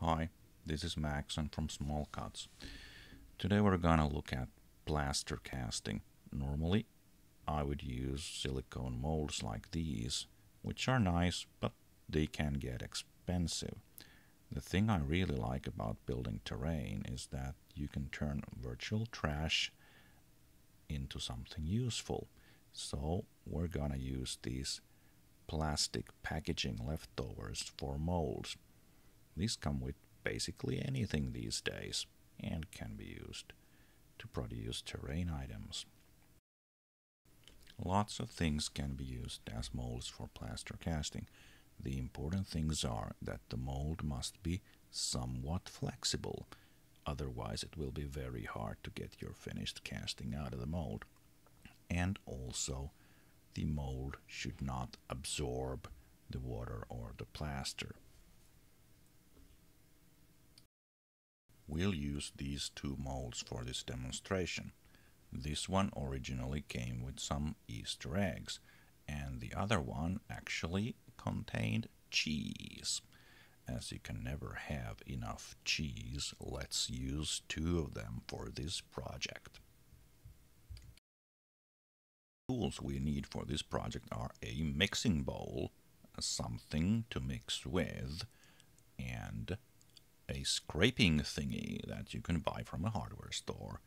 Hi, this is Max and from Small Cuts. Today we're gonna look at plaster casting. Normally I would use silicone molds like these, which are nice, but they can get expensive. The thing I really like about building terrain is that you can turn virtual trash into something useful. So we're gonna use these plastic packaging leftovers for molds. These come with basically anything these days and can be used to produce terrain items. Lots of things can be used as molds for plaster casting. The important things are that the mold must be somewhat flexible, otherwise it will be very hard to get your finished casting out of the mold. And also, the mold should not absorb the water or the plaster. We'll use these two molds for this demonstration. This one originally came with some Easter eggs, and the other one actually contained cheese. As you can never have enough cheese, let's use two of them for this project. The tools we need for this project are a mixing bowl, something to mix with, and a scraping thingy that you can buy from a hardware store.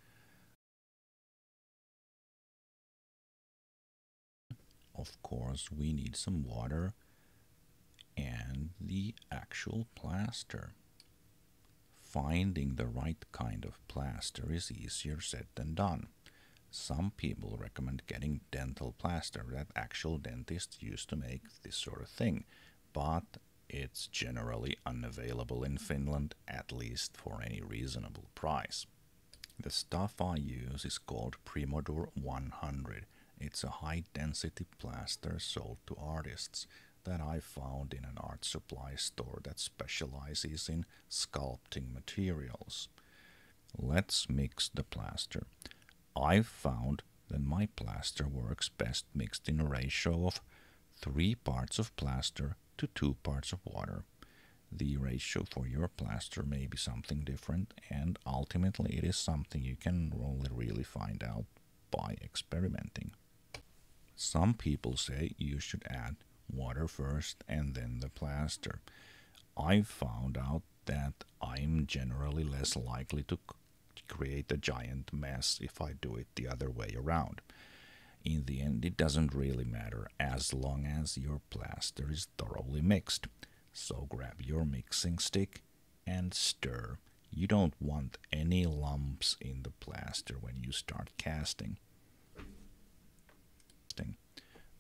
Of course, we need some water and the actual plaster. Finding the right kind of plaster is easier said than done. Some people recommend getting dental plaster that actual dentists used to make this sort of thing, but it's generally unavailable in Finland, at least for any reasonable price. The stuff I use is called Primodur 100. It's a high-density plaster sold to artists that I found in an art supply store that specializes in sculpting materials. Let's mix the plaster. I've found that my plaster works best mixed in a ratio of 3 parts of plaster to 2 parts of water. The ratio for your plaster may be something different, and ultimately it is something you can only really find out by experimenting. Some people say you should add water first and then the plaster. I've found out that I'm generally less likely to create a giant mess if I do it the other way around. In the end, it doesn't really matter as long as your plaster is thoroughly mixed. So grab your mixing stick and stir. You don't want any lumps in the plaster when you start casting.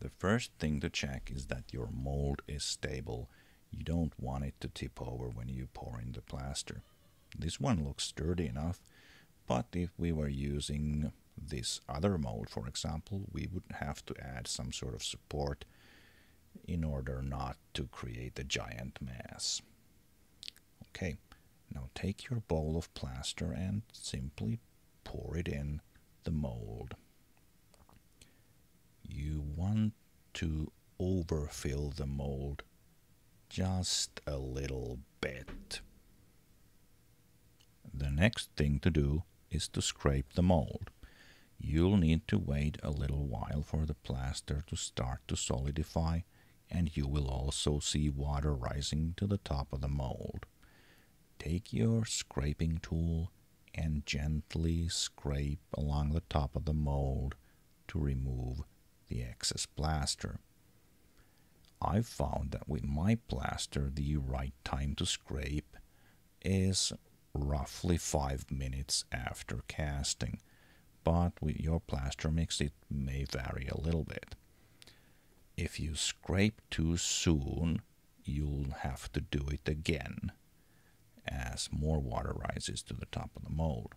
The first thing to check is that your mold is stable. You don't want it to tip over when you pour in the plaster. This one looks sturdy enough, but if we were using this other mold, for example, we would have to add some sort of support in order not to create a giant mess. Okay, now take your bowl of plaster and simply pour it in the mold. You want to overfill the mold just a little bit. The next thing to do is to scrape the mold. You'll need to wait a little while for the plaster to start to solidify, and you will also see water rising to the top of the mold. Take your scraping tool and gently scrape along the top of the mold to remove the excess plaster. I've found that with my plaster the right time to scrape is roughly 5 minutes after casting, but with your plaster mix it may vary a little bit. If you scrape too soon, you'll have to do it again as more water rises to the top of the mold.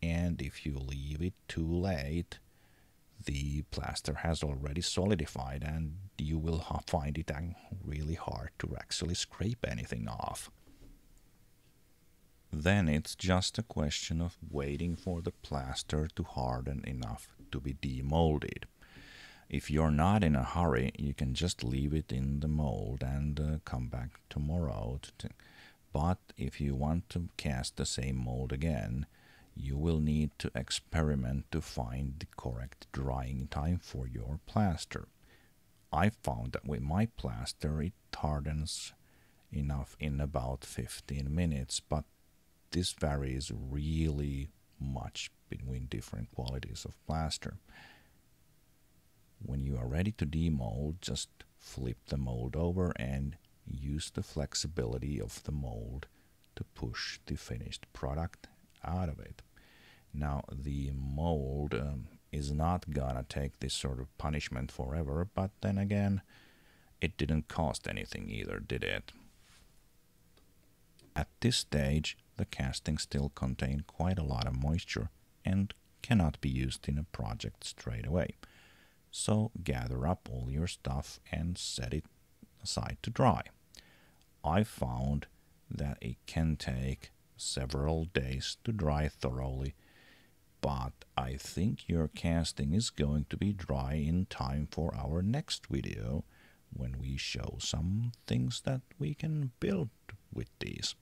And if you leave it too late, the plaster has already solidified and you will find it really hard to actually scrape anything off. Then it's just a question of waiting for the plaster to harden enough to be demolded. If you're not in a hurry, you can just leave it in the mold and come back tomorrow. But if you want to cast the same mold again, you will need to experiment to find the correct drying time for your plaster. I found that with my plaster it hardens enough in about 15 minutes, but this varies really much between different qualities of plaster. When you are ready to demold, just flip the mold over and use the flexibility of the mold to push the finished product out of it. Now the mold is not gonna take this sort of punishment forever, but then again, it didn't cost anything either, did it? At this stage, the casting still contains quite a lot of moisture and cannot be used in a project straight away. So gather up all your stuff and set it aside to dry. I found that it can take several days to dry thoroughly, but I think your casting is going to be dry in time for our next video when we show some things that we can build with these.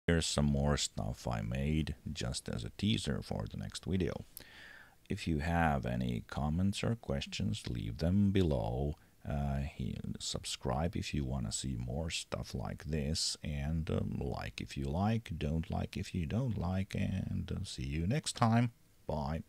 Here's some more stuff I made just as a teaser for the next video. If you have any comments or questions, leave them below. Subscribe if you want to see more stuff like this, and like if you like, don't like if you don't like, and see you next time. Bye.